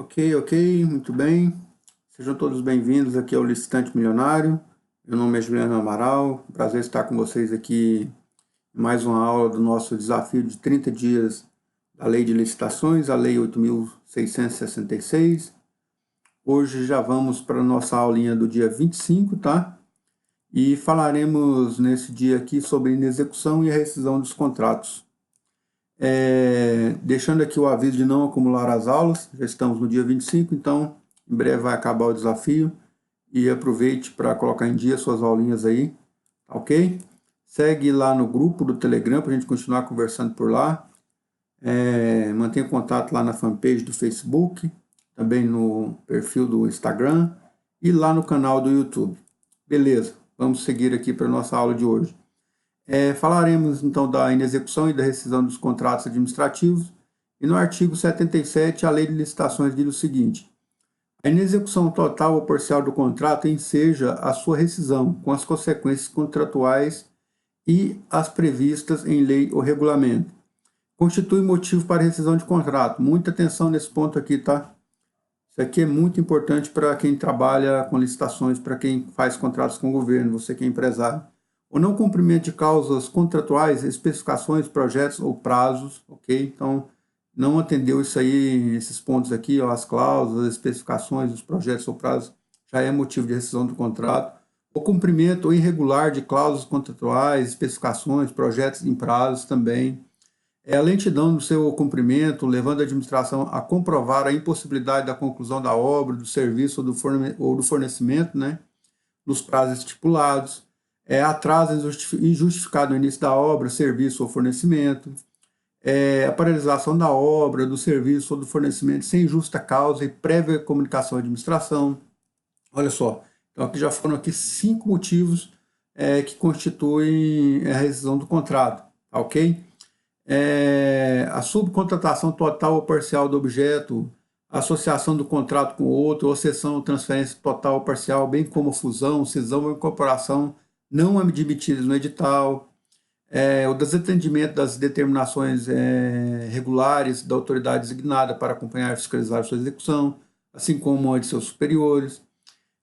Ok, muito bem. Sejam todos bem-vindos aqui ao Licitante Milionário. Meu nome é Juliano Amaral. Prazer estar com vocês aqui em mais uma aula do nosso desafio de 30 dias da Lei de Licitações, a Lei 8.666. Hoje já vamos para a nossa aulinha do dia 25, tá? E falaremos nesse dia aqui sobre inexecução e a rescisão dos contratos. Deixando aqui o aviso de não acumular as aulas, já estamos no dia 25, então em breve vai acabar o desafio e aproveite para colocar em dia suas aulinhas aí, ok? Segue lá no grupo do Telegram para a gente continuar conversando por lá, mantenha contato lá na fanpage do Facebook, também no perfil do Instagram e lá no canal do YouTube. Beleza, vamos seguir aqui para a nossa aula de hoje. Falaremos então da inexecução e da rescisão dos contratos administrativos, e no artigo 77 a Lei de Licitações diz o seguinte: a inexecução total ou parcial do contrato enseja a sua rescisão, com as consequências contratuais e as previstas em lei ou regulamento. Constitui motivo para rescisão de contrato. Muita atenção nesse ponto aqui, tá? Isso aqui é muito importante para quem trabalha com licitações, para quem faz contratos com o governo, você que é empresário. O não cumprimento de causas contratuais, especificações, projetos ou prazos, ok? Então, não atendeu isso aí, esses pontos aqui, ó, as cláusulas, as especificações, os projetos ou prazos, já é motivo de rescisão do contrato. O cumprimento irregular de cláusulas contratuais, especificações, projetos em prazos também. A lentidão do seu cumprimento, levando a administração a comprovar a impossibilidade da conclusão da obra, do serviço ou do fornecimento, né, nos prazos estipulados. Atraso injustificado no início da obra, serviço ou fornecimento. A paralisação da obra, do serviço ou do fornecimento sem justa causa e prévia comunicação à administração. Olha só, então aqui já foram aqui 5 motivos que constituem a rescisão do contrato, tá, ok? A subcontratação total ou parcial do objeto, a associação do contrato com outro, ou cessão ou transferência total ou parcial, bem como fusão, cisão ou incorporação não admitidas no edital, o desatendimento das determinações regulares da autoridade designada para acompanhar e fiscalizar a sua execução, assim como a de seus superiores,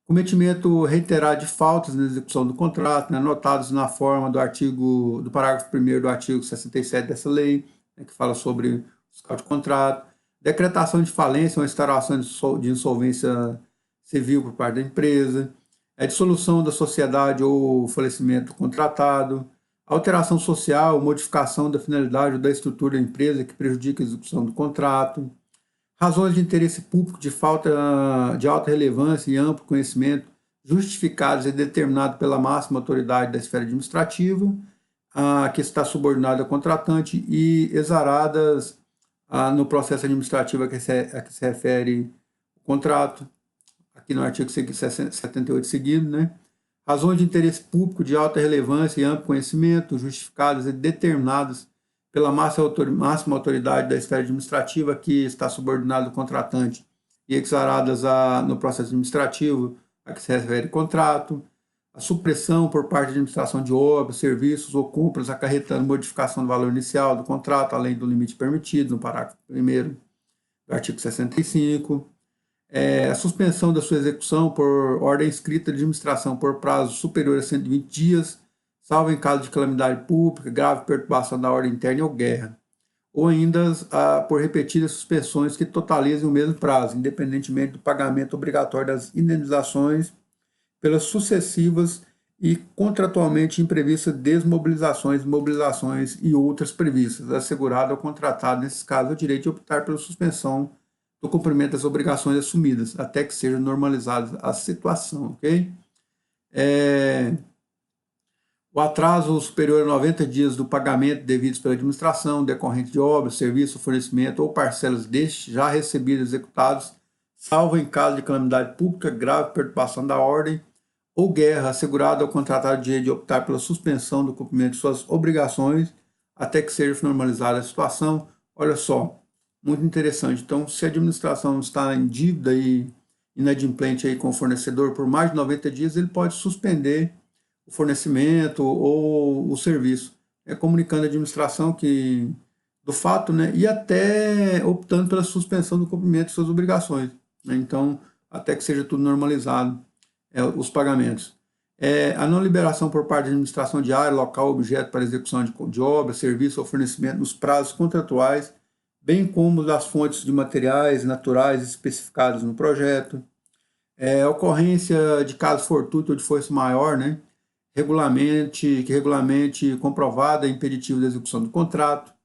cometimento reiterado de faltas na execução do contrato, né, anotados na forma do parágrafo 1º do artigo 67 dessa lei, né, que fala sobre fiscal de contrato, decretação de falência ou instauração de insolvência civil por parte da empresa, dissolução da sociedade ou falecimento do contratado, alteração social, modificação da finalidade ou da estrutura da empresa que prejudica a execução do contrato, razões de interesse público de falta de alta relevância e amplo conhecimento justificadas e determinadas pela máxima autoridade da esfera administrativa, que está subordinada ao contratante, e exaradas no processo administrativo a que se refere o contrato, aqui no artigo 78 seguido, né? Razões de interesse público de alta relevância e amplo conhecimento, justificadas e determinadas pela máxima autoridade da esfera administrativa que está subordinada ao contratante e exaradas no processo administrativo a que se refere o contrato, a supressão por parte da administração de obras, serviços ou compras acarretando modificação do valor inicial do contrato, além do limite permitido no parágrafo 1º do artigo 65, a suspensão da sua execução por ordem escrita de administração por prazo superior a 120 dias, salvo em caso de calamidade pública, grave perturbação da ordem interna ou guerra, ou ainda por repetidas suspensões que totalizem o mesmo prazo, independentemente do pagamento obrigatório das indenizações pelas sucessivas e contratualmente imprevistas desmobilizações, mobilizações e outras previstas, assegurado ao contratado, nesses casos, o direito de optar pela suspensão do cumprimento das obrigações assumidas, até que seja normalizada a situação, ok? O atraso superior a 90 dias do pagamento devidos pela administração, decorrente de obras, serviço, fornecimento ou parcelas destes já recebidos e executados, salvo em caso de calamidade pública, grave perturbação da ordem ou guerra, assegurado ao contratado o direito de optar pela suspensão do cumprimento de suas obrigações, até que seja normalizada a situação. Olha só, muito interessante. Então, se a administração está em dívida e inadimplente aí com o fornecedor por mais de 90 dias, ele pode suspender o fornecimento ou o serviço, comunicando à administração que do fato, né, e até optando pela suspensão do cumprimento de suas obrigações, né, então, até que seja tudo normalizado, os pagamentos. A não liberação por parte da administração de área, local, objeto para execução de obra, serviço ou fornecimento nos prazos contratuais, bem como das fontes de materiais naturais especificados no projeto. Ocorrência de caso fortuito ou de força maior, né, que regulamente comprovada impeditivo da execução do contrato.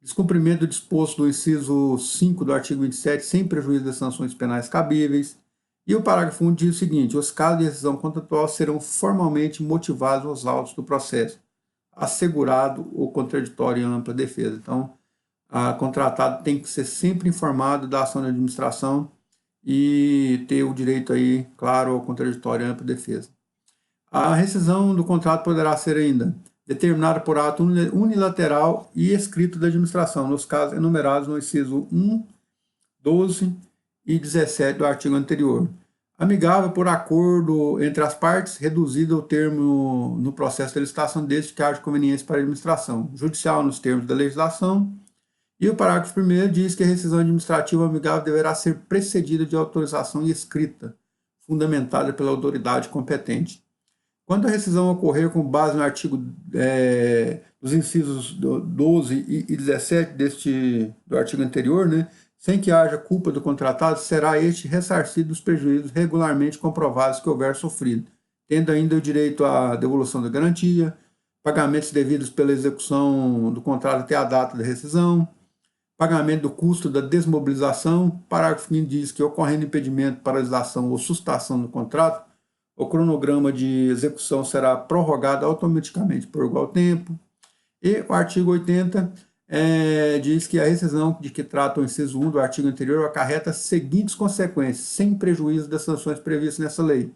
Descumprimento do disposto do inciso 5 do artigo 27, sem prejuízo das sanções penais cabíveis. E o parágrafo 1 diz o seguinte: os casos de rescisão contratual serão formalmente motivados nos autos do processo, assegurado o contraditório em ampla defesa. Então, a contratado tem que ser sempre informado da ação da administração e ter o direito aí, claro, ao contraditório em ampla defesa. A rescisão do contrato poderá ser ainda determinada por ato unilateral e escrito da administração, nos casos enumerados no inciso 1, 12 e 17 do artigo anterior. Amigável por acordo entre as partes, reduzido o termo no processo de licitação desde que haja conveniência para a administração. Judicial nos termos da legislação. E o parágrafo 1º diz que a rescisão administrativa amigável deverá ser precedida de autorização escrita, fundamentada pela autoridade competente. Quando a rescisão ocorrer com base no artigo dos incisos 12 e 17 do artigo anterior, né, sem que haja culpa do contratado, será este ressarcido dos prejuízos regularmente comprovados que houver sofrido, tendo ainda o direito à devolução da garantia, pagamentos devidos pela execução do contrato até a data da rescisão, pagamento do custo da desmobilização. Parágrafo 5 diz que, ocorrendo impedimento, paralisação ou sustação do contrato, o cronograma de execução será prorrogado automaticamente por igual tempo. E o artigo 80 diz que a rescisão de que trata o inciso 1 do artigo anterior acarreta as seguintes consequências, sem prejuízo das sanções previstas nessa lei: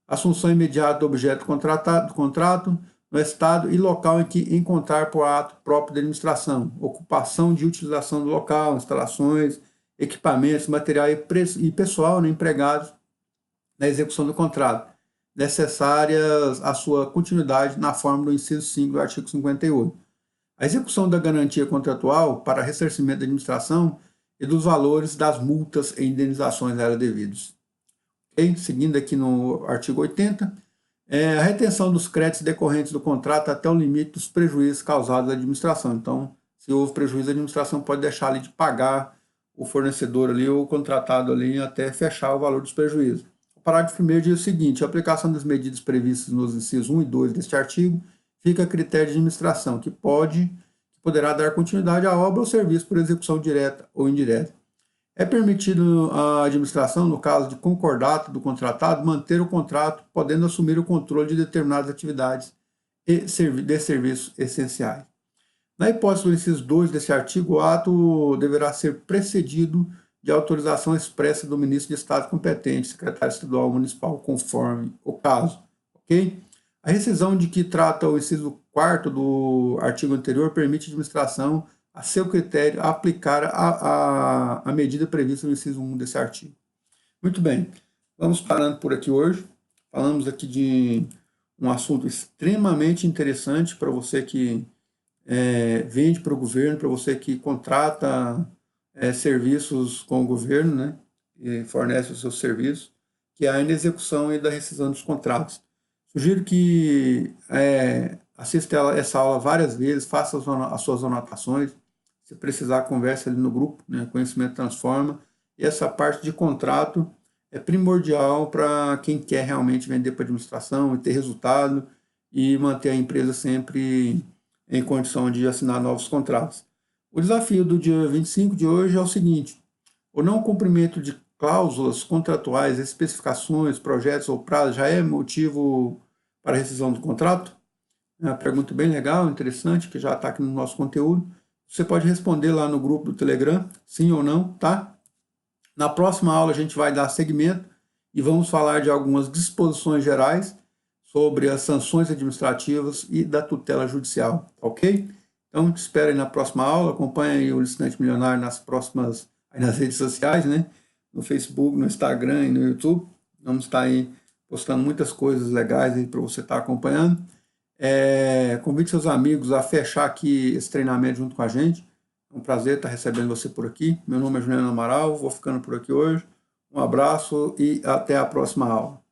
assunção imediata do objeto do contrato no estado e local em que encontrar por ato próprio da administração, ocupação de utilização do local, instalações, equipamentos, material e pessoal, né, empregados na execução do contrato, necessárias à sua continuidade na forma do inciso 5 do artigo 58. A execução da garantia contratual para ressarcimento da administração e dos valores das multas e indenizações a ela devidos. Okay? Seguindo aqui no artigo 80, a retenção dos créditos decorrentes do contrato até o limite dos prejuízos causados à administração. Então, se houve prejuízo, a administração pode deixar ali de pagar o fornecedor ali ou o contratado ali até fechar o valor dos prejuízos. O parágrafo 1º diz o seguinte: a aplicação das medidas previstas nos incisos 1 e 2 deste artigo fica a critério de administração, que poderá dar continuidade à obra ou serviço por execução direta ou indireta. É permitido à administração, no caso de concordato do contratado, manter o contrato, podendo assumir o controle de determinadas atividades e de serviços essenciais. Na hipótese do inciso 2 desse artigo, o ato deverá ser precedido de autorização expressa do ministro de Estado competente, secretário estadual ou municipal, conforme o caso. Ok? A rescisão de que trata o inciso 4º do artigo anterior permite à administração, a seu critério, aplicar a medida prevista no inciso 1 desse artigo. Muito bem, vamos parando por aqui hoje. Falamos aqui de um assunto extremamente interessante para você que vende para o governo, para você que contrata serviços com o governo, né, e fornece os seus serviços, que é a execução e da rescisão dos contratos. Sugiro que assista essa aula várias vezes, faça as suas anotações. Se precisar, converse ali no grupo, né? Conhecimento Transforma. E essa parte de contrato é primordial para quem quer realmente vender para a administração e ter resultado e manter a empresa sempre em condição de assinar novos contratos. O desafio do dia 25 de hoje é o seguinte: o não cumprimento de cláusulas contratuais, especificações, projetos ou prazos já é motivo para rescisão do contrato? É uma pergunta bem legal, interessante, que já está aqui no nosso conteúdo. Você pode responder lá no grupo do Telegram, sim ou não, tá? Na próxima aula a gente vai dar seguimento e vamos falar de algumas disposições gerais sobre as sanções administrativas e da tutela judicial, ok? Então, te espero aí na próxima aula. Acompanhe aí o Licitante Milionário nas redes sociais, né? No Facebook, no Instagram e no YouTube. Vamos estar aí postando muitas coisas legais aí para você estar acompanhando. Convide seus amigos a fechar aqui esse treinamento junto com a gente. É um prazer estar recebendo você por aqui. Meu nome é Juliano Amaral, vou ficando por aqui hoje. Um abraço e até a próxima aula.